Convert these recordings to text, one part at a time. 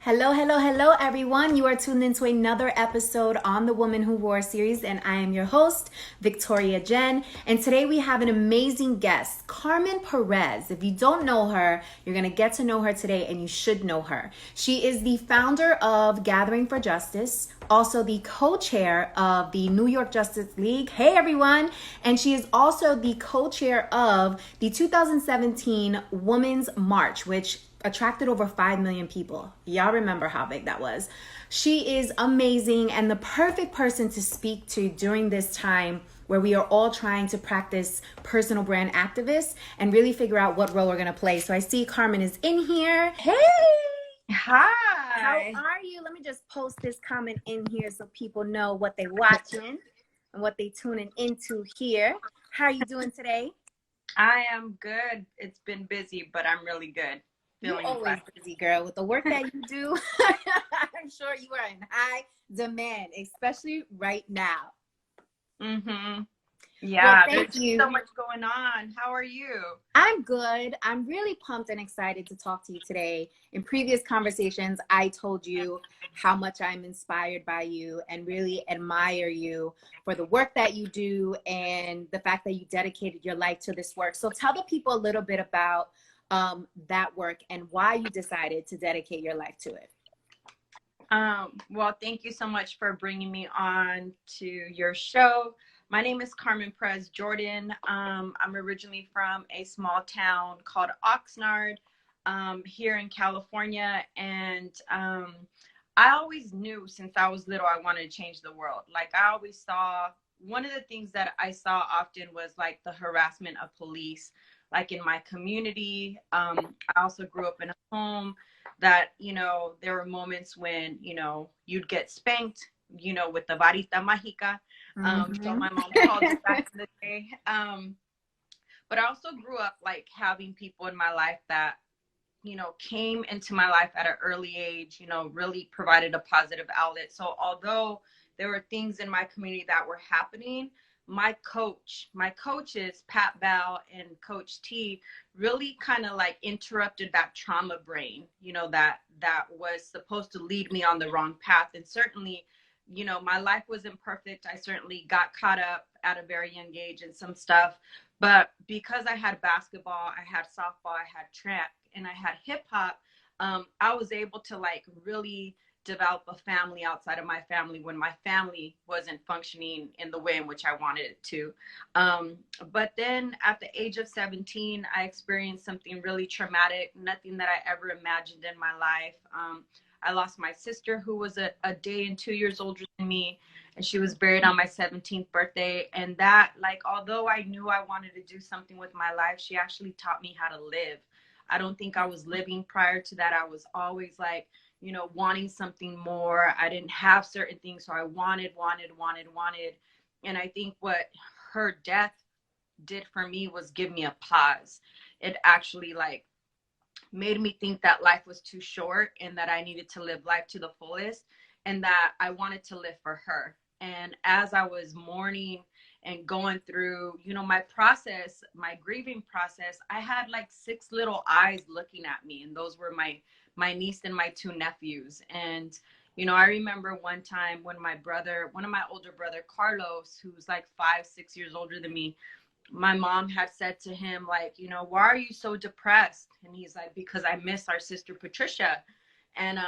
Hello, hello, hello, everyone. You are tuned into another episode on the Woman Who Wore series, and I am your host, Victoria Jen. And today we have an amazing guest, Carmen Perez. If you don't know her, you're going to get to know her today, and you should know her. She is the founder of Gathering for Justice, also the co-chair of the New York Justice League. Hey, everyone. And she is also the co-chair of the 2017 Women's March, which attracted over 5 million people. Y'all remember how big that was. She is amazing and the perfect person to speak to during this time where we are all trying to practice personal brand activists and really figure out what role we're going to play. So I see Carmen is in here. Hey! How Hi. are you? Let me just post this comment in here so people know what they watching and what they tuning into here. How are you doing today? I am good. It's been busy, but I'm really good. You Feeling always blessed. busy, girl. With the work that you do, I'm sure you are in high demand, especially right now. Mm-hmm. Well, Yeah, thank there's just so you. much going on. How are you? I'm good. I'm really pumped and excited to talk to you today. In previous conversations, I told you how much I'm inspired by you and really admire you for the work that you do and the fact that you dedicated your life to this work. So tell the people a little bit about that work and why you decided to dedicate your life to it. Well, thank you so much for bringing me on to your show. My name is Carmen Perez Jordan. I'm originally from a small town called Oxnard, here in California. And I always knew since I was little, I wanted to change the world. Like I always saw, one of the things that I saw often was like the harassment of police, like in my community. I also grew up in a home that, there were moments when, you'd get spanked, with the varita mágica. So Mhm. my mom called it back in the day. But I also grew up like having people in my life that, came into my life at an early age, really provided a positive outlet. So although there were things in my community that were happening, my coaches, Pat Bell and Coach T, really kind of like interrupted that trauma brain, that was supposed to lead me on the wrong path. And certainly, my life wasn't perfect. I certainly got caught up at a very young age in some stuff. But because I had basketball, I had softball, I had track, and I had hip hop, I was able to like really develop a family outside of my family when my family wasn't functioning in the way in which I wanted it to. But then at the age of 17, I experienced something really traumatic, nothing that I ever imagined in my life. I lost my sister, who was a day and 2 years older than me, and she was buried on my 17th birthday. And that, like, although I knew I wanted to do something with my life, she actually taught me how to live. I don't think I was living prior to that. I was always like, wanting something more. I didn't have certain things, so I wanted. And I think what her death did for me was give me a pause. It actually like made me think that life was too short and that I needed to live life to the fullest and that I wanted to live for her. And as I was mourning and going through, my process, my grieving process, I had like six little eyes looking at me, and those were my niece and my two nephews. And I remember one time when one of my older brother, Carlos, who's like 5, 6 years older than me, my mom had said to him, like, why are you so depressed? And he's like, because I miss our sister Patricia. And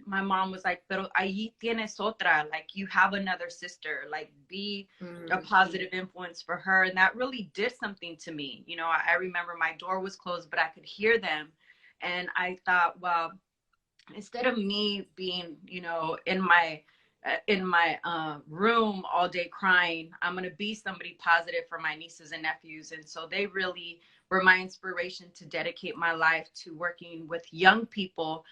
my mom was like, pero ahí tienes otra, like you have another sister, like be a positive influence for her. And that really did something to me. I remember my door was closed, but I could hear them. And I thought, well, instead of me being, in my room all day crying, I'm going to be somebody positive for my nieces and nephews. And so they really were my inspiration to dedicate my life to working with young people.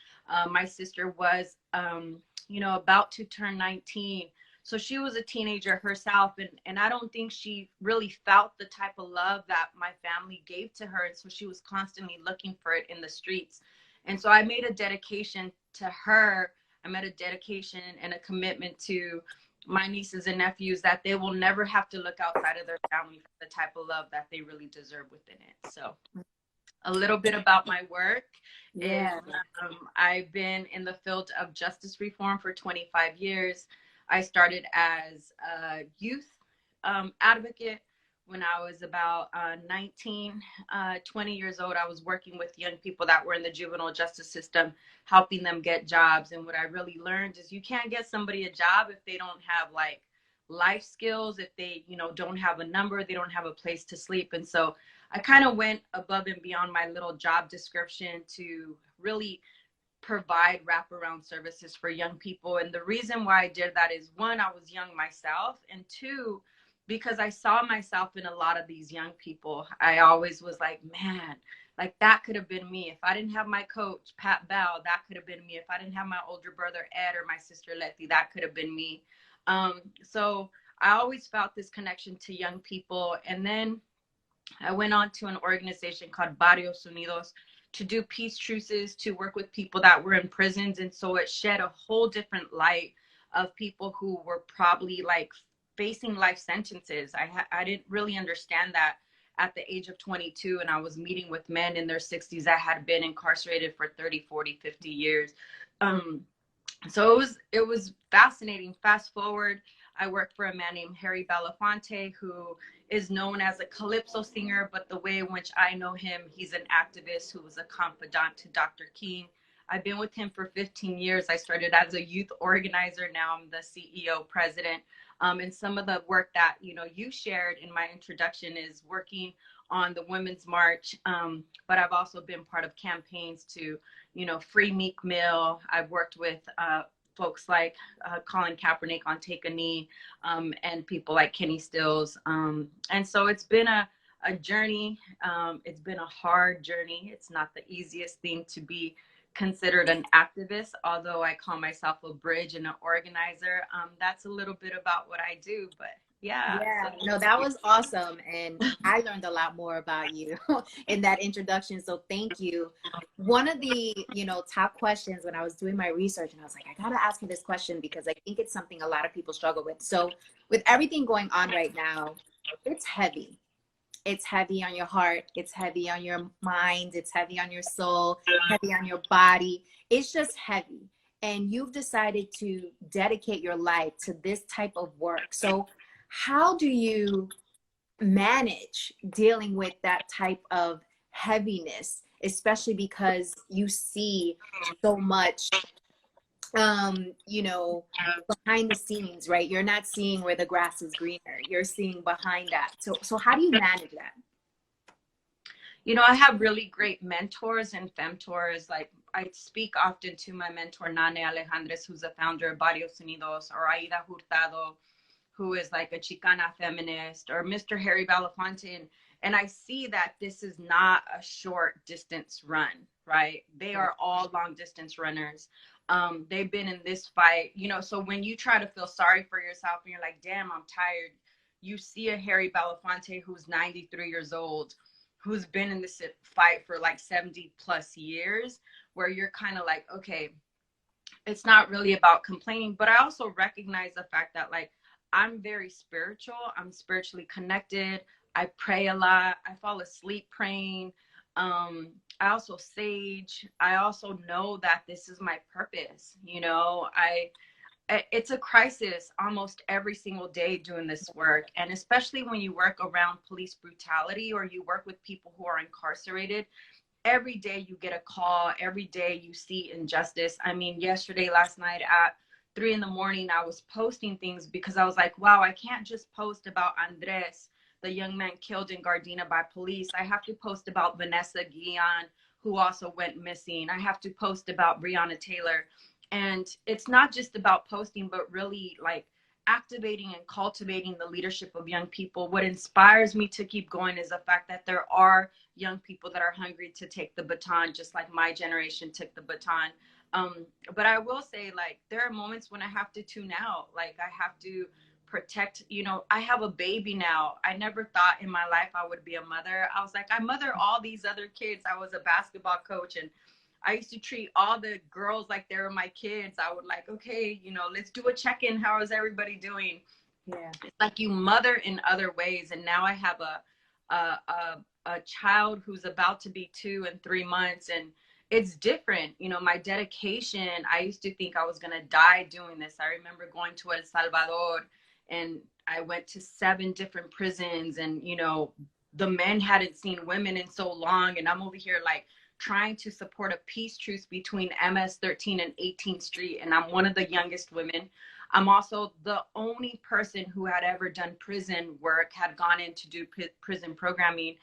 My sister was, about to turn 19. So she was a teenager herself. And I don't think she really felt the type of love that my family gave to her. And so she was constantly looking for it in the streets. And so I made a dedication to her. I made a dedication and a commitment to my nieces and nephews that they will never have to look outside of their family for the type of love that they really deserve within it. So a little bit about my work is Yeah. I've been in the field of justice reform for 25 years. I started as a youth advocate when I was about 19, 20 years old. I was working with young people that were in the juvenile justice system, helping them get jobs. And what I really learned is you can't get somebody a job if they don't have like life skills, if they, don't have a number, they don't have a place to sleep. And so I kind of went above and beyond my little job description to really provide wraparound services for young people. And the reason why I did that is, one, I was young myself, and two, because I saw myself in a lot of these young people. I always was like, man, like that could have been me. If I didn't have my coach, Pat Bell, that could have been me. If I didn't have my older brother, Ed, or my sister, Letty, that could have been me. So I always felt this connection to young people. And then I went on to an organization called Barrios Unidos to do peace truces, to work with people that were in prisons. And so it shed a whole different light of people who were probably like facing life sentences. I didn't really understand that at the age of 22. And I was meeting with men in their 60s that had been incarcerated for 30, 40, 50 years. So it was fascinating. Fast forward, I worked for a man named Harry Belafonte, who is known as a calypso singer, but the way in which I know him, he's an activist who was a confidant to Dr. King. I've been with him for 15 years. I started as a youth organizer. Now I'm the CEO, president. And some of the work that, you shared in my introduction is working on the Women's March. But I've also been part of campaigns to, free Meek Mill. I've worked with folks like Colin Kaepernick on Take a Knee, and people like Kenny Stills. And so it's been a journey. It's been a hard journey. It's not the easiest thing to be considered an activist, although I call myself a bridge and an organizer. That's a little bit about what I do, but yeah. Yeah, So. no, that was awesome. And I learned a lot more about you in that introduction. So thank you. One of the, top questions when I was doing my research, and I was like, I gotta ask you this question because I think it's something a lot of people struggle with. So with everything going on right now, it's heavy. It's heavy on your heart. It's heavy on your mind. It's heavy on your soul, heavy on your body. It's just heavy. And you've decided to dedicate your life to this type of work. So how do you manage dealing with that type of heaviness, especially because you see so much, behind the scenes, right? You're not seeing where the grass is greener. You're seeing behind that. So how do you manage that? I have really great mentors and femtors. Like I speak often to my mentor, Nane Alejandres, who's the founder of Barrios Unidos, or Aida Hurtado, who is like a Chicana feminist, or Mr. Harry Belafonte. And I see that this is not a short distance run, right? They are all long distance runners. They've been in this fight, so when you try to feel sorry for yourself and you're like, damn, I'm tired. You see a Harry Belafonte who's 93 years old, who's been in this fight for like 70 plus years, where you're kind of like, okay, it's not really about complaining. But I also recognize the fact that like, I'm very spiritual. I'm spiritually connected. I pray a lot. I fall asleep praying. I also sage. I also know that this is my purpose. It's a crisis almost every single day doing this work. And especially when you work around police brutality, or you work with people who are incarcerated, every day you get a call, every day you see injustice. I mean, yesterday, last night at 3 a.m, I was posting things because I was like, wow, I can't just post about Andres, the young man killed in Gardena by police. I have to post about Vanessa Guillen, who also went missing. I have to post about Breonna Taylor. And it's not just about posting, but really like activating and cultivating the leadership of young people. What inspires me to keep going is the fact that there are young people that are hungry to take the baton, just like my generation took the baton. But I will say, like, there are moments when I have to tune out. Like, I have to protect, I have a baby now. I never thought in my life I would be a mother. I was like, I mother all these other kids. I was a basketball coach, and I used to treat all the girls like they were my kids. I would like, okay, let's do a check-in. How is everybody doing? Yeah. It's like you mother in other ways. And now I have a a child who's about to be 2 and 3 months, and it's different. You know, my dedication, I used to think I was going to die doing this. I remember going to El Salvador, and I went to 7 different prisons, and, you know, the men hadn't seen women in so long. And I'm over here like trying to support a peace truce between MS 13 and 18th Street. And I'm one of the youngest women. I'm also the only person who had ever done prison work, had gone in to do prison programming.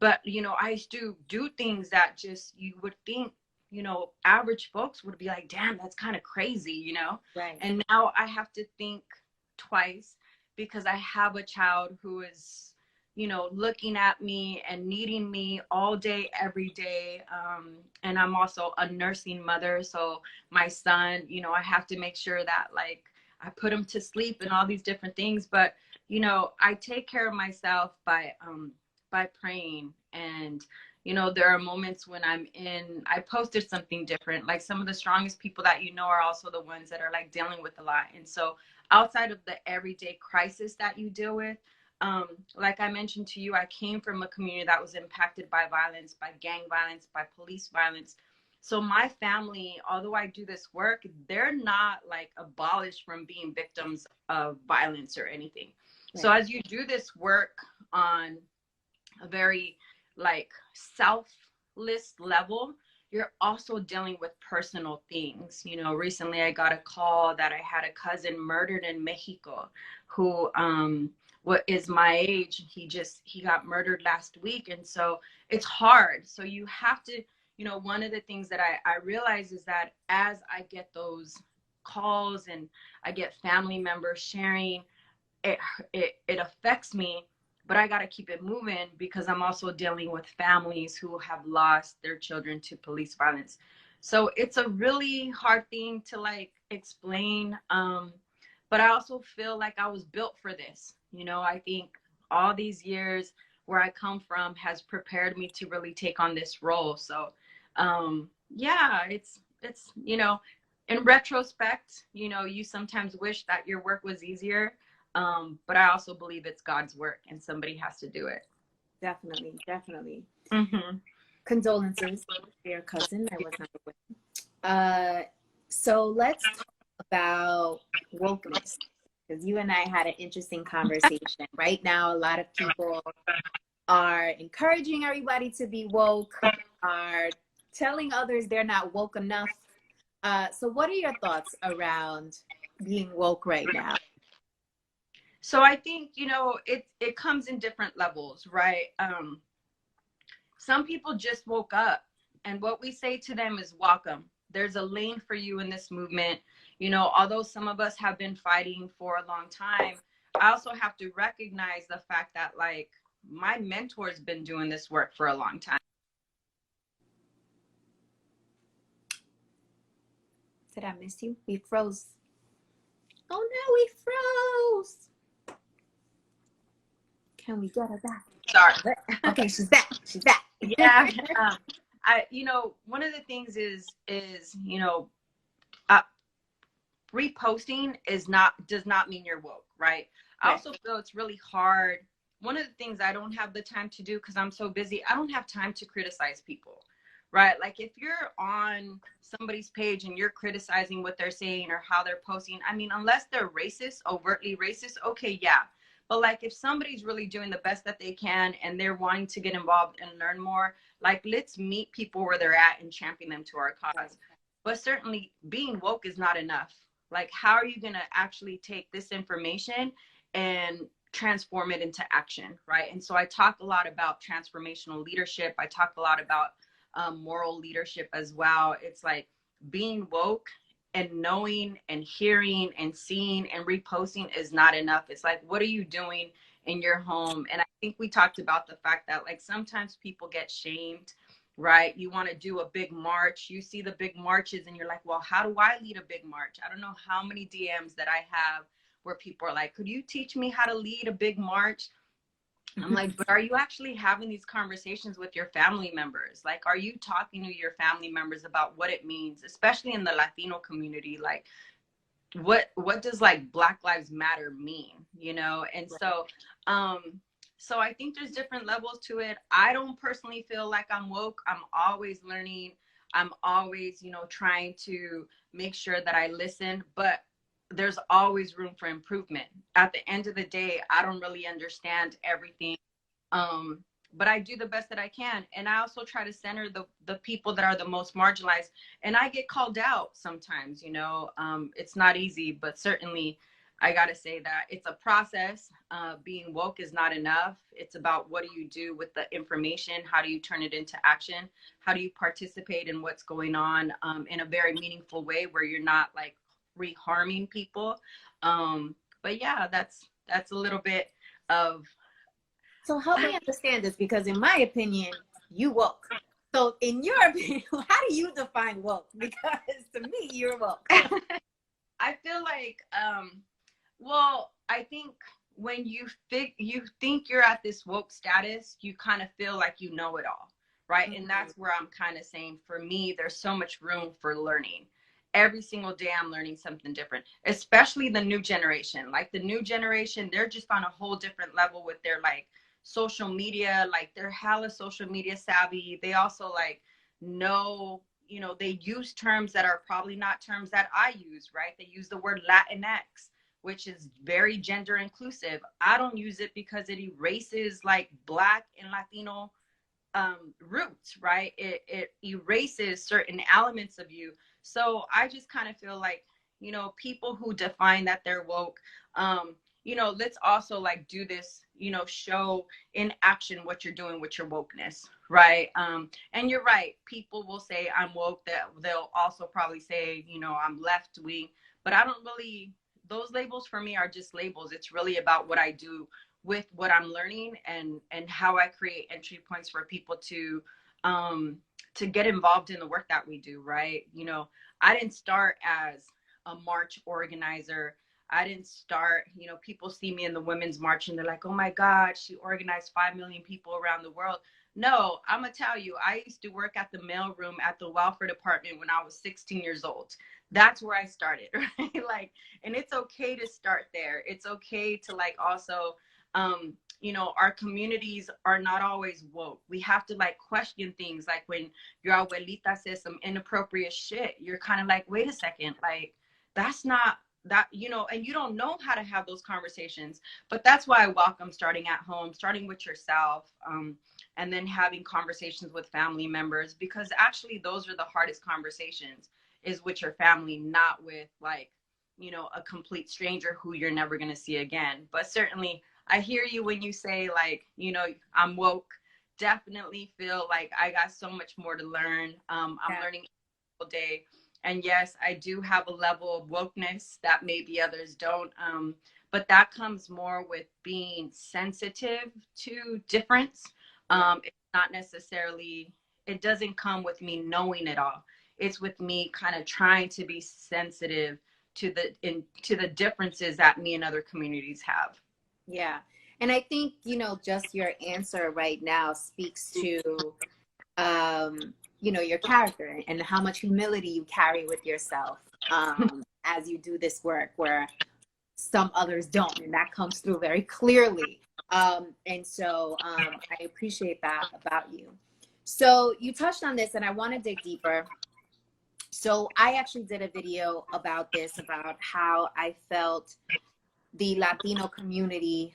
But, you know, I used to do things that just, you would think, you know, average folks would be like, damn, that's kind of crazy, you know? Right. And now I have to think twice because I have a child who is, you know, looking at me and needing me all day, every day. And I'm also a nursing mother. So my son, you know, I have to make sure that like I put him to sleep and all these different things. But, you know, I take care of myself by praying. And, you know, there are moments when I posted something different. Like some of the strongest people that you know are also the ones that are like dealing with a lot. And so outside of the everyday crisis that you deal with, like I mentioned to you, I came from a community that was impacted by violence, by gang violence, by police violence. So my family, although I do this work, they're not like abolished from being victims of violence or anything. Right. So as you do this work on a very like selfless level, you're also dealing with personal things. You know, recently I got a call that I had a cousin murdered in Mexico who what is my age. He got murdered last week. And so it's hard. So you have to, you know, one of the things that I realize is that as I get those calls and I get family members sharing, it affects me, but I got to keep it moving because I'm also dealing with families who have lost their children to police violence. So it's a really hard thing to like explain. But I also feel like I was built for this. You know, I think all these years where I come from has prepared me to really take on this role. So, yeah, it's, you know, in retrospect, you know, you sometimes wish that your work was easier. But I also believe it's God's work and somebody has to do it. Definitely, definitely. Mm-hmm. Condolences to your cousin. I was not aware. So let's talk about wokeness, because you and I had an interesting conversation. Right now, a lot of people are encouraging everybody to be woke, are telling others they're not woke enough. So what are your thoughts around being woke right now? So I think, you know, it comes in different levels, right? Some people just woke up, and what we say to them is welcome. There's a lane for you in this movement. You know, although some of us have been fighting for a long time, I also have to recognize the fact that like my mentor's been doing this work for a long time. Did I miss you? We froze. Oh no, we froze. Can we get her back? Sorry. Okay, she's back. She's back. Yeah. You know, one of the things is, you know, reposting does not mean you're woke, right? I also feel it's really hard. One of the things I don't have the time to do because I'm so busy, I don't have time to criticize people, right? Like if you're on somebody's page and you're criticizing what they're saying or how they're posting, I mean, unless they're racist, overtly racist, okay, yeah. But like if somebody's really doing the best that they can and they're wanting to get involved and learn more, like let's meet people where they're at and champion them to our cause. But certainly being woke is not enough. Like how are you going to actually take this information and transform it into action, right? And so I talk a lot about transformational leadership. I talk a lot about moral leadership as well. It's like being woke and knowing and hearing and seeing and reposting is not enough. It's like, what are you doing in your home? And I think we talked about the fact that like sometimes people get shamed, right? You want to do a big march. You see the big marches and you're like, well, how do I lead a big march? I don't know how many DMs that I have where people are like, could you teach me how to lead a big march? I'm like, but are you actually having these conversations with your family members? Like, are you talking to your family members about what it means, especially in the Latino community? Like, what does like Black Lives Matter mean, you know? And so So I think there's different levels to it. I don't personally feel like I'm woke. I'm always learning. I'm always, trying to make sure that I listen, but there's always room for improvement. At the end of the day, I don't really understand everything. Um, but I do the best that I can. And I also try to center the people that are the most marginalized. And I get called out sometimes, it's not easy, but certainly I got to say that it's a process. Being woke is not enough. It's about what do you do with the information? How do you turn it into action? How do you participate in what's going on in a very meaningful way where you're not like reharming people? But yeah, that's a little bit of. So help me understand this, because in my opinion, you woke. So in your opinion, how do you define woke? Because to me, you're woke. I feel like, well, I think when you think you're at this woke status, you kind of feel like you know it all, right? Mm-hmm. And that's where I'm kind of saying, for me, there's so much room for learning. Every single day I'm learning something different, especially the new generation. Like the new generation, they're just on a whole different level with their like social media. Like they're hella social media savvy. They also like know, they use terms that are probably not terms that I use, right? They use the word Latinx, which is very gender inclusive. I don't use it because it erases like Black and Latino roots, right? It erases certain elements of you. So I just kind of feel like, people who define that they're woke, let's also like do this, show in action what you're doing with your wokeness, right? And you're right. People will say I'm woke. That they'll also probably say, I'm left wing, but I don't really. Those labels for me are just labels. It's really about what I do with what I'm learning and how I create entry points for people to get involved in the work that we do, right? I didn't start as a march organizer. I didn't start, people see me in the Women's March and they're like, oh my God, she organized 5 million people around the world. No, I'm gonna tell you, I used to work at the mailroom at the welfare department when I was 16 years old. That's where I started, right? Like, and it's okay to start there. It's okay to like also, our communities are not always woke. We have to like question things. Like when your abuelita says some inappropriate shit, you're kind of like, wait a second, like that's not that, and you don't know how to have those conversations. But that's why I welcome starting at home, starting with yourself, and then having conversations with family members, because actually those are the hardest conversations, is with your family, not with like, a complete stranger who you're never going to see again. But certainly I hear you when you say like, I'm woke. Definitely feel like I got so much more to learn. I'm learning all day. And yes, I do have a level of wokeness that maybe others don't. But that comes more with being sensitive to difference. It's not necessarily, it doesn't come with me knowing it all. It's with me kind of trying to be sensitive to the differences that me and other communities have. Yeah. And I think, just your answer right now speaks to, your character and how much humility you carry with yourself as you do this work where some others don't. And that comes through very clearly. And so I appreciate that about you. So you touched on this and I want to dig deeper. So I actually did a video about this, about how I felt the Latino community,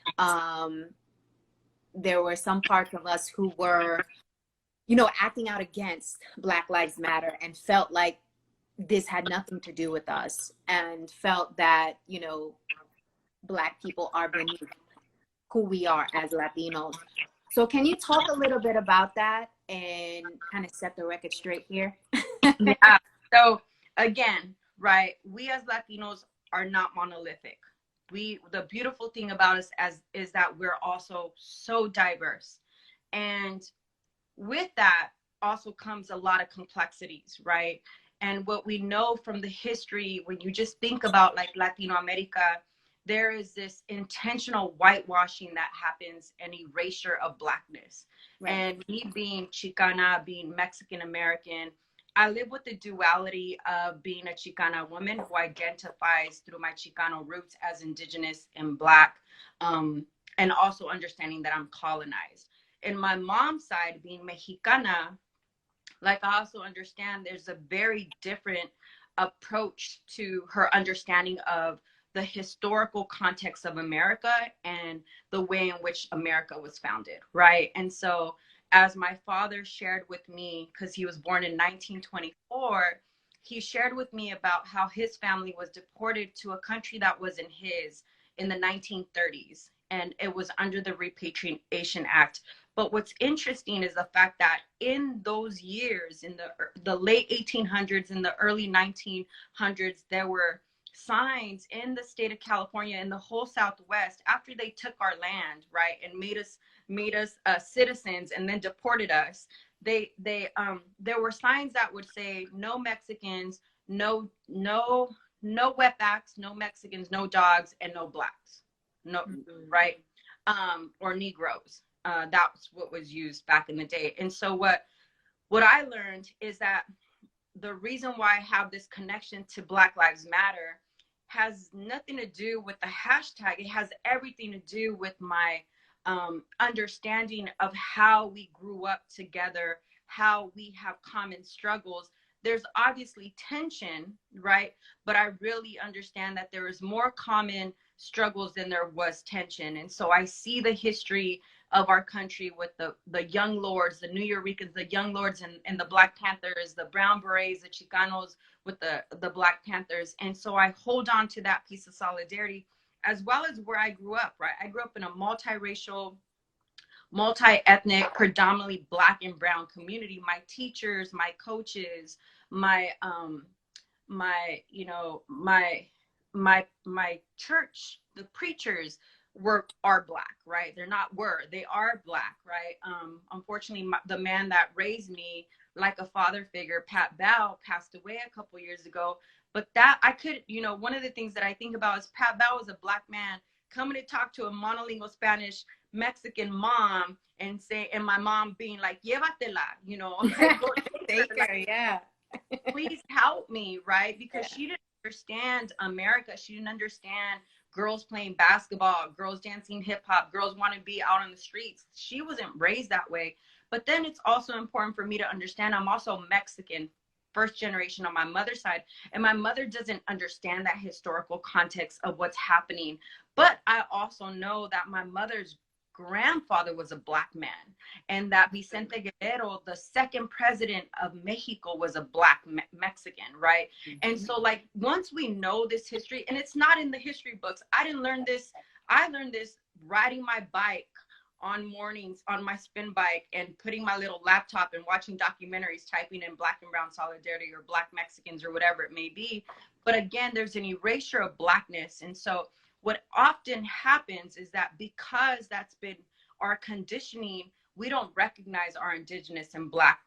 there were some parts of us who were, acting out against Black Lives Matter and felt like this had nothing to do with us, and felt that, Black people are beneath who we are as Latinos. So can you talk a little bit about that and kind of set the record straight here? Yeah. So again, right, we as Latinos are not monolithic. The beautiful thing about us is that we're also so diverse. And with that also comes a lot of complexities, right? And what we know from the history, when you just think about like Latino America, there is this intentional whitewashing that happens and erasure of Blackness. Right. And me being Chicana, being Mexican American, I live with the duality of being a Chicana woman who identifies through my Chicano roots as Indigenous and Black. and also understanding that I'm colonized. In my mom's side, being Mexicana, like I also understand there's a very different approach to her understanding of the historical context of America and the way in which America was founded, right? And so as my father shared with me, because he was born in 1924, he shared with me about how his family was deported to a country that wasn't his in the 1930s, and it was under the Repatriation Act. But what's interesting is the fact that in those years, in the late 1800s and the early 1900s, there were signs in the state of California and the whole Southwest after they took our land, right, and made us citizens and then deported us. There were signs that would say no Mexicans, no wetbacks, no Mexicans, no dogs, and no blacks, no, right, or Negroes. That's what was used back in the day. And so what I learned is that the reason why I have this connection to Black Lives Matter has nothing to do with the hashtag. It has everything to do with my understanding of how we grew up together, how we have common struggles. There's obviously tension, right? But I really understand that there is more common struggles than there was tension. And so I see the history of our country with the young lords, the New Yorkers, the young lords and the Black Panthers, the brown berets, the Chicanos with the Black Panthers. And so I hold on to that piece of solidarity, as well as where I grew up, right? I grew up in a multiracial, multi-ethnic, predominantly Black and brown community. My teachers, my coaches, my church, the preachers are Black, right? They are Black, right? Unfortunately, the man that raised me like a father figure, Pat Bow, passed away a couple years ago. But that I could, one of the things that I think about is Pat Bow was a Black man coming to talk to a monolingual Spanish Mexican mom and my mom being like, llévatela, like, go take her, yeah. please help me, right? Because she didn't understand America. She didn't understand girls playing basketball, girls dancing hip hop, girls want to be out on the streets. She wasn't raised that way. But then it's also important for me to understand I'm also Mexican, first generation on my mother's side, and my mother doesn't understand that historical context of what's happening. But I also know that my mother's grandfather was a Black man, and that Vicente Guerrero, the second president of Mexico, was a Black Mexican, right? And so like once we know this history, and it's not in the history books, I learned this riding my bike on mornings on my spin bike and putting my little laptop and watching documentaries, typing in Black and brown solidarity or Black Mexicans or whatever it may be. But again, there's an erasure of Blackness. And so what often happens is that because that's been our conditioning, we don't recognize our Indigenous and Black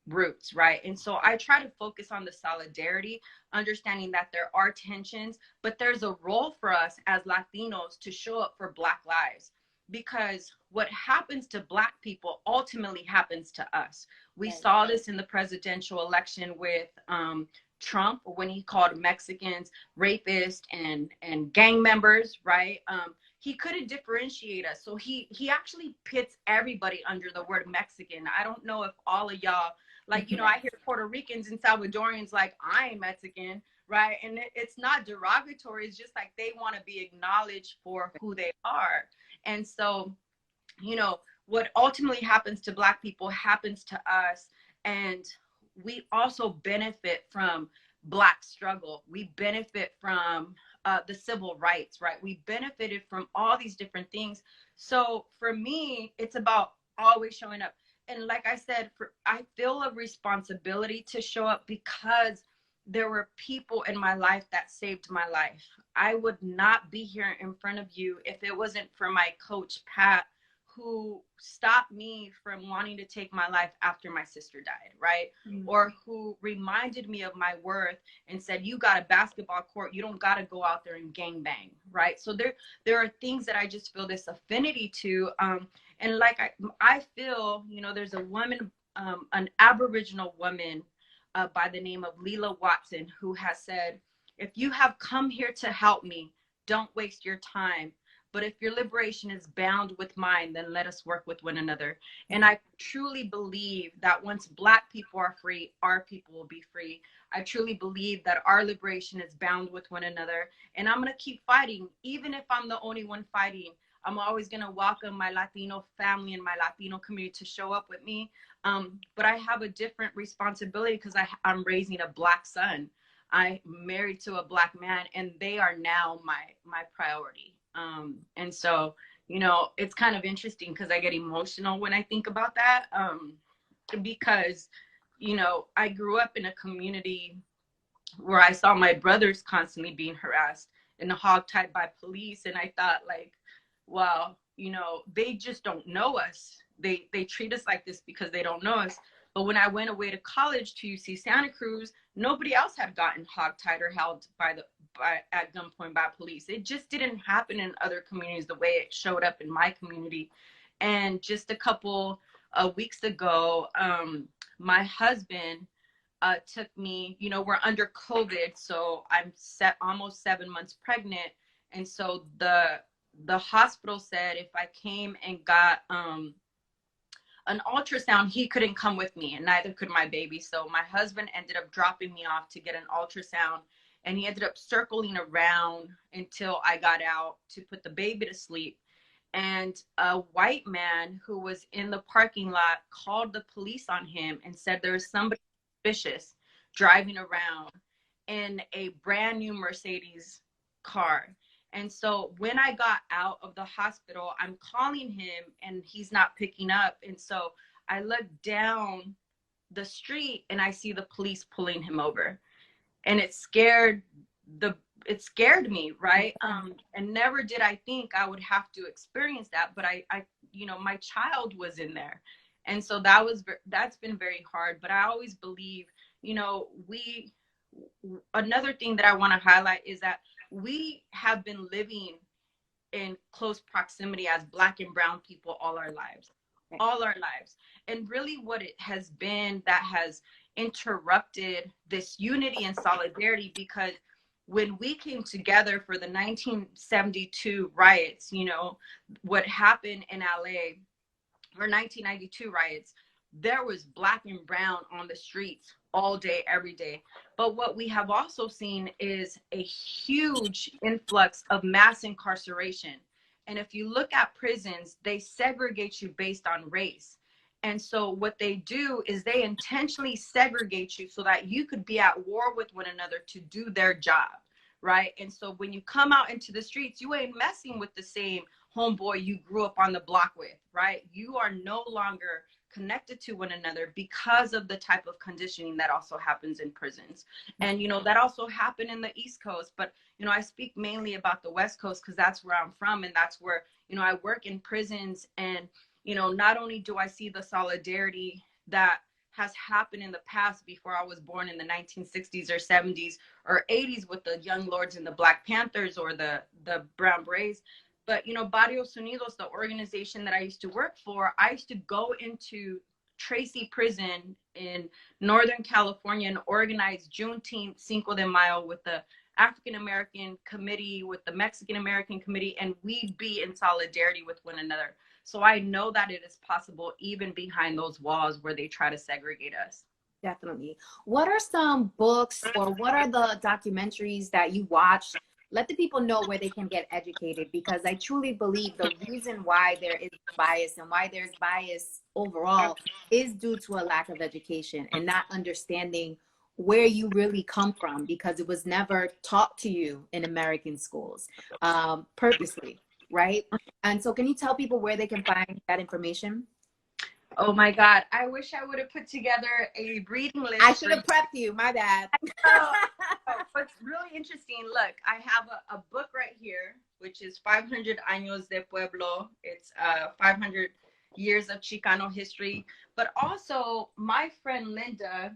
roots, right? And so I try to focus on the solidarity, understanding that there are tensions, but there's a role for us as Latinos to show up for Black lives, because what happens to Black people ultimately happens to us. We saw this in the presidential election with Trump, when he called Mexicans rapists and gang members, right? He couldn't differentiate us. So he actually pits everybody under the word Mexican. I don't know if all of y'all, like, I hear Puerto Ricans and Salvadorians like, I ain't Mexican, right? And it's not derogatory. It's just like they want to be acknowledged for who they are. And so, what ultimately happens to Black people happens to us. And we also benefit from Black struggle. We benefit from the civil rights, right? We benefited from all these different things. So for me, it's about always showing up. And like I said, I feel a responsibility to show up because there were people in my life that saved my life. I would not be here in front of you if it wasn't for my coach, Pat, who stopped me from wanting to take my life after my sister died, right? Mm-hmm. Or who reminded me of my worth and said, you got a basketball court, you don't got to go out there and gang bang, right? So there are things that I just feel this affinity to. And like I feel, there's a woman, an Aboriginal woman by the name of Leela Watson, who has said, if you have come here to help me, don't waste your time. But if your liberation is bound with mine, then let us work with one another. And I truly believe that once Black people are free, our people will be free. I truly believe that our liberation is bound with one another. And I'm going to keep fighting, even if I'm the only one fighting. I'm always going to welcome my Latino family and my Latino community to show up with me. But I have a different responsibility because I'm raising a Black son. I'm married to a Black man, and they are now my priority. And so, you know, it's kind of interesting because I get emotional when I think about that, because, you know, I grew up in a community where I saw my brothers constantly being harassed and hogtied by police. And I thought, like, well, you know, they just don't know us. They treat us like this because they don't know us. But when I went away to college to UC Santa Cruz, nobody else had gotten hogtied or held at gunpoint by police. It just didn't happen in other communities the way it showed up in my community. And just a couple of weeks ago, my husband took me, you know, we're under COVID, so I'm almost 7 months pregnant. And so the hospital said if I came and got an ultrasound, he couldn't come with me, and neither could my baby. So my husband ended up dropping me off to get an ultrasound, and he ended up circling around until I got out to put the baby to sleep. And a white man who was in the parking lot called the police on him and said there was somebody suspicious driving around in a brand new Mercedes car. And so when I got out of the hospital, I'm calling him and he's not picking up. And so I look down the street and I see the police pulling him over. And it scared me, right? And never did I think I would have to experience that. But I you know, my child was in there. And so that's been very hard. But I always believe, you know, another thing that I want to highlight is that we have been living in close proximity as Black and brown people all our lives. And really what it has been that has interrupted this unity and solidarity, because when we came together for the 1972 riots, you know, what happened in LA, or 1992 riots, there was Black and brown on the streets all day, every day. But what we have also seen is a huge influx of mass incarceration. And if you look at prisons, they segregate you based on race. And so what they do is they intentionally segregate you so that you could be at war with one another to do their job, right? And so when you come out into the streets, you ain't messing with the same homeboy you grew up on the block with, right? You are no longer connected to one another because of the type of conditioning that also happens in prisons. And, you know, that also happened in the East Coast. But, you know, I speak mainly about the West Coast because that's where I'm from. And that's where, you know, I work in prisons. And, you know, not only do I see the solidarity that has happened in the past before I was born in the 1960s or 70s or 80s with the Young Lords and the Black Panthers or the Brown Berets, but, you know, Barrios Unidos, the organization that I used to work for, I used to go into Tracy Prison in Northern California and organize Juneteenth, Cinco de Mayo with the African American committee, with the Mexican American committee, and we'd be in solidarity with one another. So I know that it is possible even behind those walls where they try to segregate us. Definitely. What are some books or what are the documentaries that you watch? Let the people know where they can get educated, because I truly believe the reason why there is bias and why there's bias overall is due to a lack of education and not understanding where you really come from, because it was never taught to you in American schools purposely, right? And so can you tell people where they can find that information? Oh my God, I wish I would have put together a reading list. I should have prepped you, my bad. But it's really interesting. Look, I have a book right here, which is 500 Años de Pueblo. It's 500 years of Chicano history. But also, my friend Linda,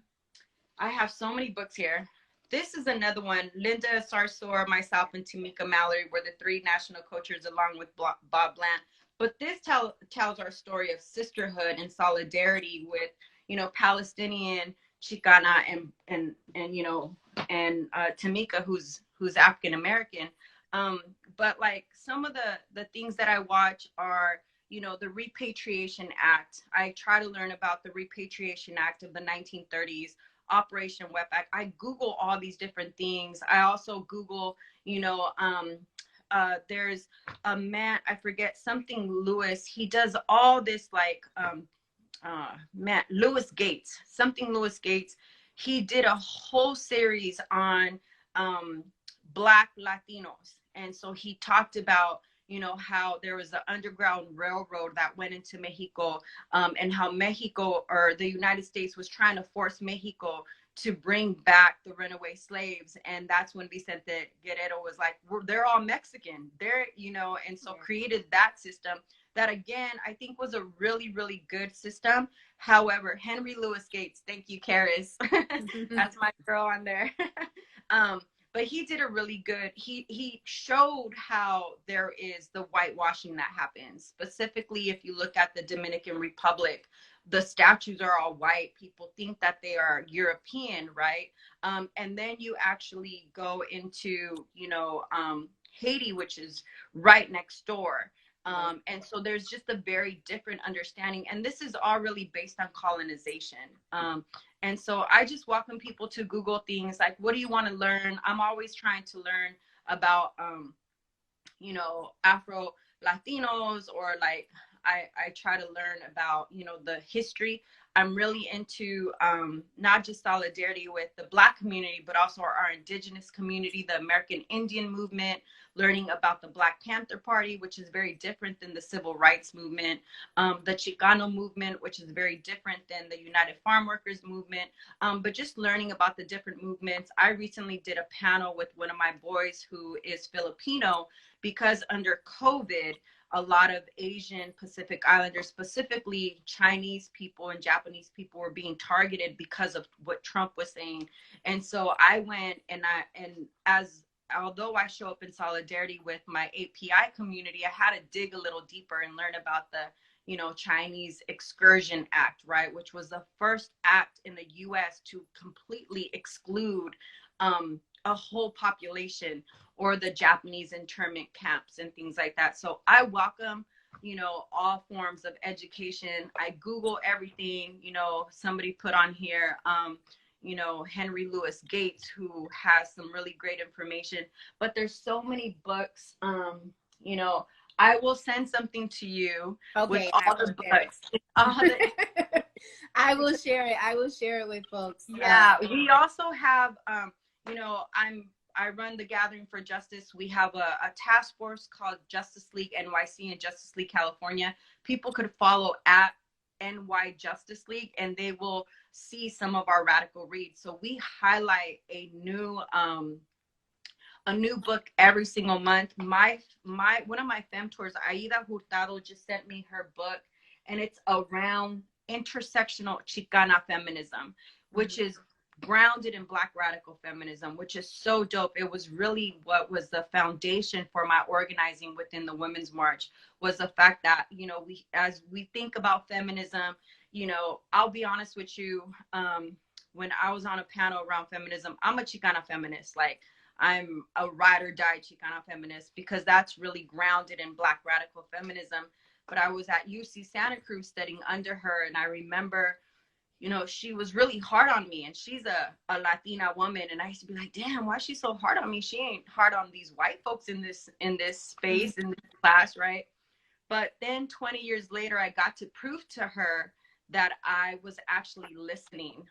I have so many books here. This is another one. Linda Sarsour, myself, and Tamika Mallory were the three national co-chairs along with Bob Bland. But this tells our story of sisterhood and solidarity with, you know, Palestinian, Chicana, and you know, and Tamika, who's African American. But like some of the things that I watch are, you know, the Repatriation Act. I try to learn about the Repatriation Act of the 1930s, Operation Wet Act. I Google all these different things. I also Google, you know, there's a man, I forget, something Lewis. He does all this like man, Lewis Gates, something Lewis Gates. He did a whole series on um, Black Latinos, and so he talked about, you know, how there was an underground railroad that went into Mexico, and how Mexico or the United States was trying to force Mexico to bring back the runaway slaves. And that's when Vicente Guerrero was like, they're all Mexican, they're, you know, and so created that system that, again, I think was a really, really good system. However, Henry Louis Gates, thank you, Karis. That's my girl on there. But he did a really good, he showed how there is the whitewashing that happens. Specifically, if you look at the Dominican Republic, the statues are all white. People think that they are European, right? And then you actually go into, you know, Haiti, which is right next door. And so there's just a very different understanding. And this is all really based on colonization. And so I just welcome people to Google things like, what do you want to learn? I'm always trying to learn about, you know, Afro Latinos, or like I try to learn about, you know, the history. I'm really into not just solidarity with the Black community, but also our indigenous community, the American Indian movement, learning about the Black Panther Party, which is very different than the civil rights movement, the Chicano movement, which is very different than the United Farm Workers movement, but just learning about the different movements. I recently did a panel with one of my boys who is Filipino, because under COVID, a lot of Asian Pacific Islanders, specifically Chinese people and Japanese people, were being targeted because of what Trump was saying. And so I went and although I show up in solidarity with my API community, I had to dig a little deeper and learn about the, you know, Chinese Exclusion Act, right? Which was the first act in the US to completely exclude a whole population, or the Japanese internment camps and things like that. So I welcome, you know, all forms of education. I Google everything. You know, somebody put on here, you know, Henry Louis Gates, who has some really great information, but there's so many books. You know, I will send something to you with all the books. I will share it. I will share it with folks. Yeah, we also have, you know, I run the Gathering for Justice. We have a task force called Justice League NYC and Justice League California. People could follow at NY Justice League, and they will see some of our radical reads. So we highlight a new book every single month. My one of my femtors, Aida Hurtado, just sent me her book, and it's around intersectional Chicana feminism, which is grounded in Black radical feminism, which is so dope. It was really what was the foundation for my organizing within the Women's March, was the fact that, you know, as we think about feminism, you know, I'll be honest with you, when I was on a panel around feminism, I'm a Chicana feminist. Like, I'm a ride or die Chicana feminist, because that's really grounded in Black radical feminism. But I was at UC Santa Cruz studying under her, and I remember, you know, she was really hard on me, and she's a Latina woman. And I used to be like, damn, why is she so hard on me? She ain't hard on these white folks in this space, in this class, right? But then 20 years later, I got to prove to her that I was actually listening,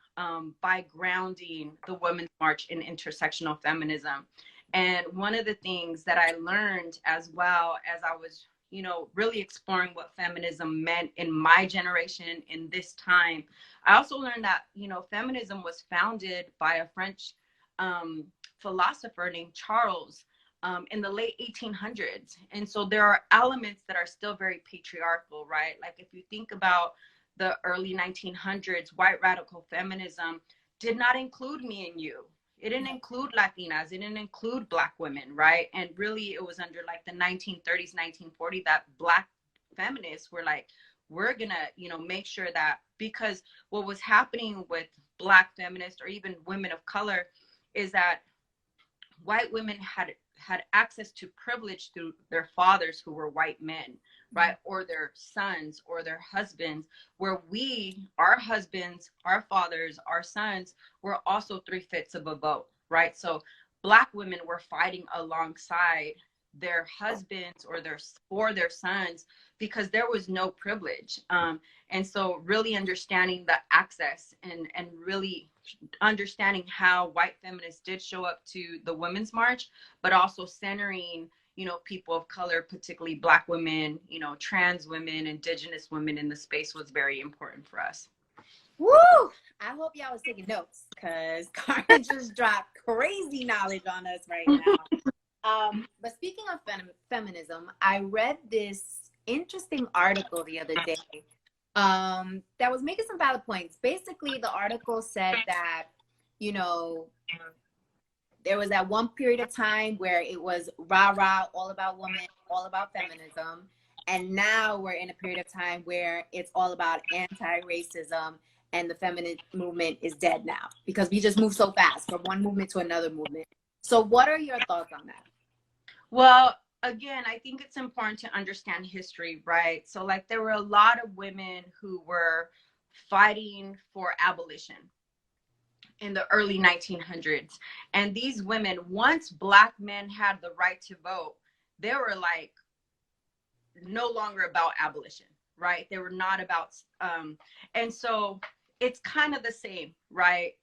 by grounding the Women's March in intersectional feminism. And one of the things that I learned, as well as I was, you know, really exploring what feminism meant in my generation in this time, I also learned that, you know, feminism was founded by a French philosopher named Charles, in the late 1800s. And so there are elements that are still very patriarchal, right? Like, if you think about the early 1900s, white radical feminism did not include me and you. It didn't include Latinas. It didn't include Black women, right? And really, it was under like the 1930s, 1940s that Black feminists were like, we're gonna, you know, make sure that, because what was happening with Black feminists, or even women of color, is that white women had had access to privilege through their fathers who were white men, right? Or their sons or their husbands, where our husbands, our fathers, our sons were also 3/5 of a vote, right? So Black women were fighting alongside their husbands or their sons because there was no privilege. And so really understanding the access and really understanding how white feminists did show up to the Women's March, but also centering, people of color, particularly Black women, trans women, Indigenous women in the space was very important for us. Woo! I hope y'all was taking notes because Carmen just dropped crazy knowledge on us right now. But speaking of feminism, I read this interesting article the other day that was making some valid points. Basically, the article said that, there was that one period of time where it was rah-rah, all about women, all about feminism. And now we're in a period of time where it's all about anti-racism, and the feminist movement is dead now because we just move so fast from one movement to another movement. So what are your thoughts on that? Well, again, I think it's important to understand history, right? So like there were a lot of women who were fighting for abolition in the early 1900s. And these women, once Black men had the right to vote, they were like no longer about abolition, right? They were not about, and so it's kind of the same, right?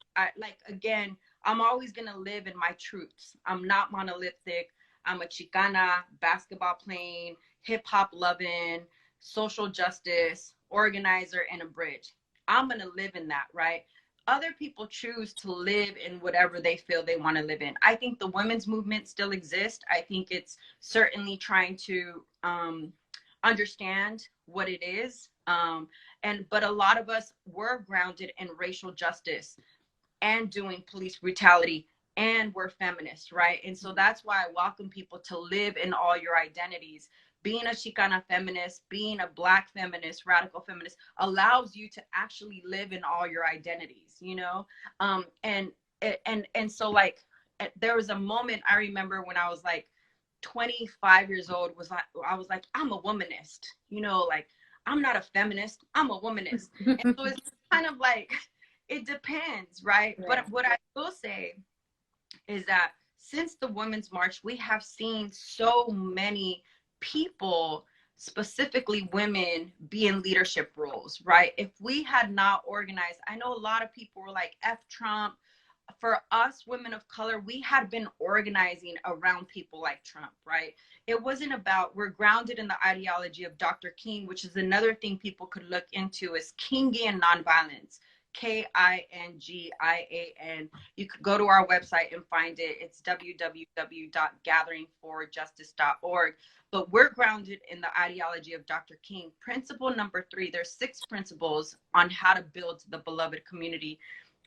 Again, I'm always going to live in my truths. I'm not monolithic. I'm a Chicana, basketball playing, hip hop loving, social justice, organizer, and a bridge. I'm going to live in that, right? Other people choose to live in whatever they feel they want to live in. I think the women's movement still exists. I think it's certainly trying to understand what it is. But a lot of us were grounded in racial justice and doing police brutality, and we're feminists, right? And so that's why I welcome people to live in all your identities. Being a Chicana feminist, being a Black feminist, radical feminist allows you to actually live in all your identities, and so like there was a moment I remember when I was like 25 years old, I was like, I'm a womanist, like I'm not a feminist, I'm a womanist. And so it's kind of like, it depends, right? But what I will say is that since the Women's March, we have seen so many people, specifically women, be in leadership roles, right? If we had not organized, I know a lot of people were like, F Trump. For us, women of color, we had been organizing around people like Trump, right? It wasn't about, we're grounded in the ideology of Dr. King, which is another thing people could look into, is Kingian nonviolence. Kingian. You could go to our website and find it. It's www.gatheringforjustice.org. But we're grounded in the ideology of Dr. King. Principle number 3, there's 6 principles on how to build the beloved community.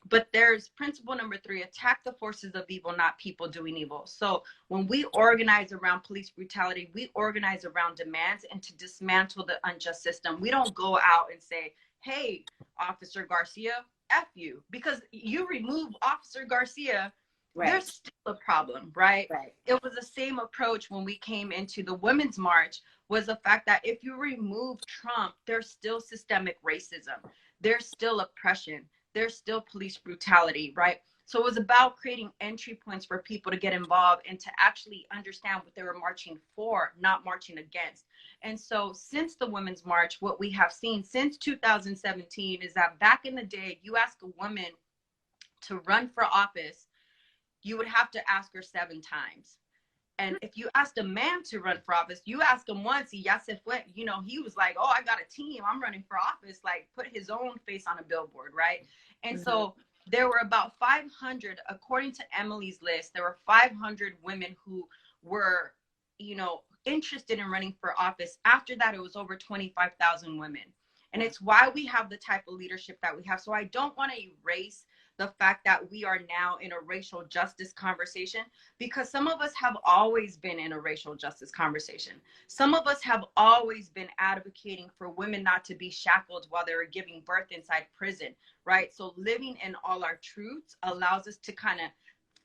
But there's principle number 3, attack the forces of evil, not people doing evil. So when we organize around police brutality, we organize around demands and to dismantle the unjust system. We don't go out and say, hey, Officer Garcia, F you, because you remove Officer Garcia, there's still a problem, right? It was the same approach when we came into the Women's March, was the fact that if you remove Trump, there's still systemic racism. There's still oppression. There's still police brutality, right? So it was about creating entry points for people to get involved and to actually understand what they were marching for, not marching against. And so since the Women's March, what we have seen since 2017 is that back in the day, you ask a woman to run for office, you would have to ask her 7 times. And if you asked a man to run for office, you ask him once, he was like, oh, I got a team, I'm running for office, like put his own face on a billboard, right? And so there were about 500, according to Emily's list, there were 500 women who were, interested in running for office. After that, it was over 25,000 women. And it's why we have the type of leadership that we have. So I don't want to erase the fact that we are now in a racial justice conversation, because some of us have always been in a racial justice conversation. Some of us have always been advocating for women not to be shackled while they were giving birth inside prison, right? So living in all our truths allows us to kind of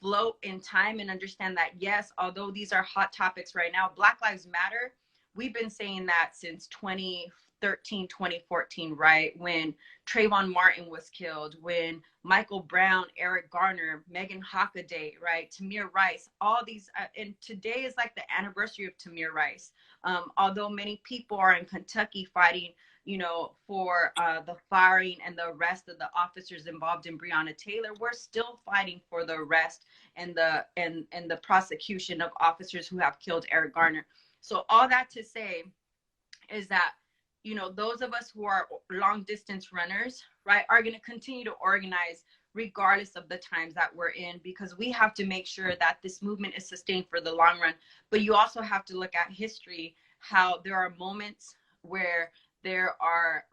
float in time and understand that, yes, although these are hot topics right now, Black Lives Matter, we've been saying that since 2013, 2014, right? When Trayvon Martin was killed, when Michael Brown, Eric Garner, Megan Hockaday, right? Tamir Rice, all these, and today is like the anniversary of Tamir Rice. Although many people are in Kentucky fighting, you know, for the firing and the arrest of the officers involved in Breonna Taylor, we're still fighting for the arrest and the prosecution of officers who have killed Eric Garner. So all that to say is that, you know, those of us who are long distance runners, right, are going to continue to organize regardless of the times that we're in, because we have to make sure that this movement is sustained for the long run. But you also have to look at history, how there are moments where there are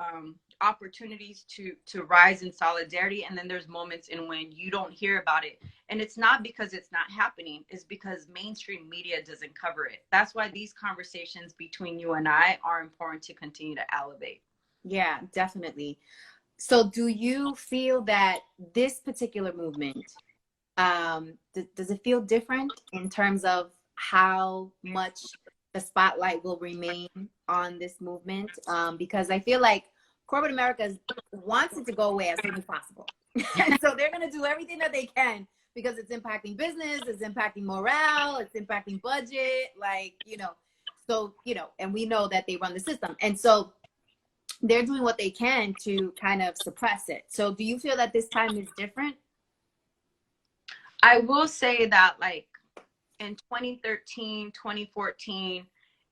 opportunities to rise in solidarity, and then there's moments in when you don't hear about it. And it's not because it's not happening, it's because mainstream media doesn't cover it. That's why these conversations between you and I are important to continue to elevate. Yeah, definitely. So do you feel that this particular movement, does it feel different in terms of how much the spotlight will remain on this movement? Because I feel like corporate America wants it to go away as soon as possible. So they're going to do everything that they can because it's impacting business, it's impacting morale, it's impacting budget, like, you know, so, you know, and we know that they run the system. And so they're doing what they can to kind of suppress it. So do you feel that this time is different? I will say that, like, in 2013, 2014,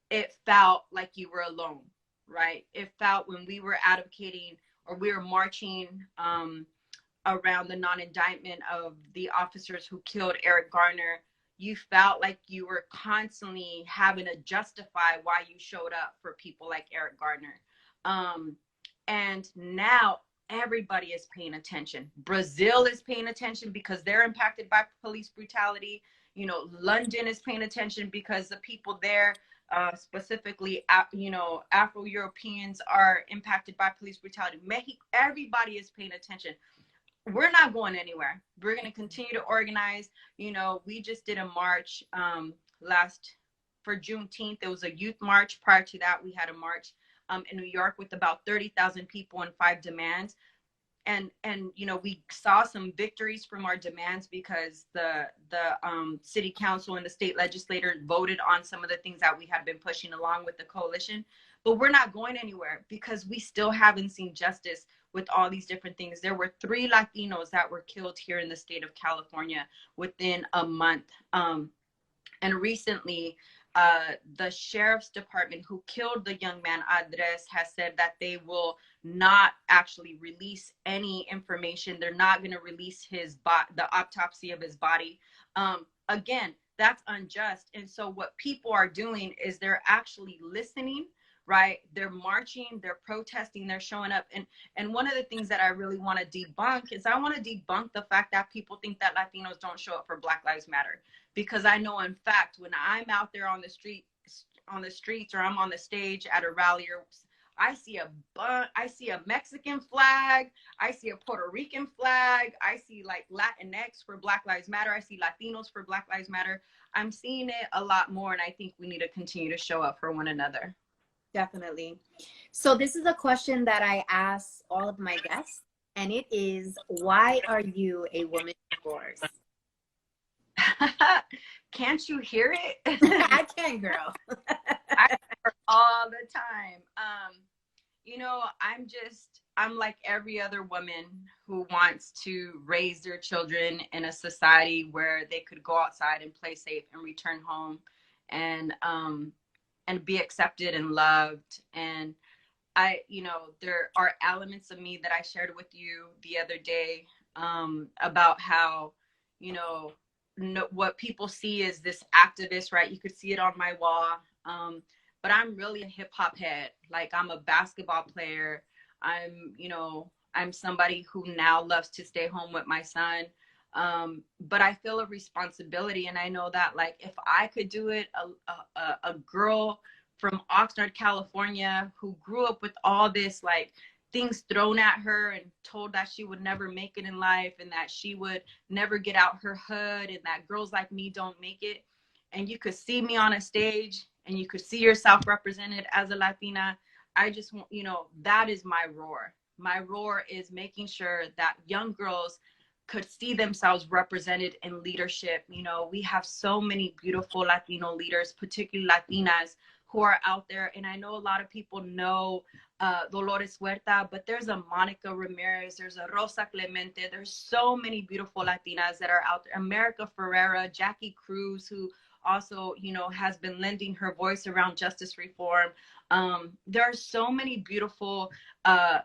it felt like you were alone, right? It felt when we were advocating or we were marching around the non-indictment of the officers who killed Eric Garner, you felt like you were constantly having to justify why you showed up for people like Eric Garner. And now everybody is paying attention. Brazil is paying attention because they're impacted by police brutality. You know, London is paying attention because the people there, specifically, you know, Afro-Europeans, are impacted by police brutality. Mexico, everybody is paying attention. We're not going anywhere. We're going to continue to organize. You know, we just did a march for Juneteenth. There was a youth march. Prior to that, we had a march in New York with about 30,000 people and 5 demands. And you know, we saw some victories from our demands because the city council and the state legislature voted on some of the things that we had been pushing along with the coalition. But we're not going anywhere because we still haven't seen justice with all these different things. There were 3 Latinos that were killed here in the state of California within a month. And recently, the sheriff's department who killed the young man Andres has said that they will not actually release any information. They're not going to release the autopsy of his body. Again, that's unjust. And so what people are doing is they're actually listening, right? They're marching, they're protesting, they're showing up. And one of the things that I really want to debunk is I want to debunk the fact that people think that Latinos don't show up for Black Lives Matter. Because I know, in fact, when I'm out there on the streets, or I'm on the stage at a rally, or I see a Mexican flag, I see a Puerto Rican flag, I see like Latinx for Black Lives Matter, I see Latinos for Black Lives Matter. I'm seeing it a lot more, and I think we need to continue to show up for one another. Definitely. So this is a question that I ask all of my guests, and it is, why are you a woman of force? Can't you hear it? I can, girl. I hear all the time. You know, I'm like every other woman who wants to raise their children in a society where they could go outside and play safe and return home and be accepted and loved. And you know, there are elements of me that I shared with you the other day about how, you know, what people see is this activist, right? You could see it on my wall. But I'm really a hip hop head. Like, I'm a basketball player. I'm somebody who now loves to stay home with my son. But I feel a responsibility. And I know that, like, if I could do it, a girl from Oxnard, California, who grew up with all this, like, things thrown at her and told that she would never make it in life and that she would never get out her hood and that girls like me don't make it. And you could see me on a stage and you could see yourself represented as a Latina. I just want, that is my roar. My roar is making sure that young girls could see themselves represented in leadership. We have so many beautiful Latino leaders, particularly Latinas, who are out there. And I know a lot of people know Dolores Huerta, but there's a Monica Ramirez, there's a Rosa Clemente, there's so many beautiful Latinas that are out there. America Ferrera, Jackie Cruz, who also, has been lending her voice around justice reform. There are so many beautiful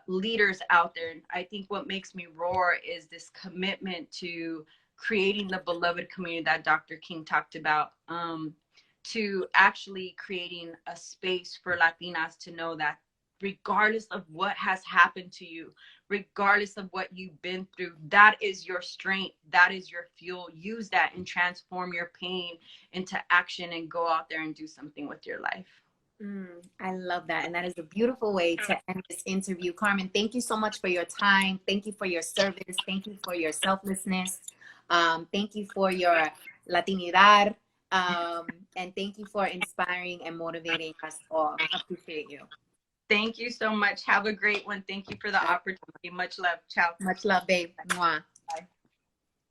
leaders out there. And I think what makes me roar is this commitment to creating the beloved community that Dr. King talked about, to actually creating a space for Latinas to know that regardless of what has happened to you, regardless of what you've been through, that is your strength, that is your fuel. Use that and transform your pain into action and go out there and do something with your life. I love that. And that is a beautiful way to end this interview. Carmen, thank you so much for your time. Thank you for your service. Thank you for your selflessness. Thank you for your Latinidad. And thank you for inspiring and motivating us all. I appreciate you. Thank you so much. Have a great one. Thank you for the opportunity. Much love. Ciao. Much love, babe. Mwah.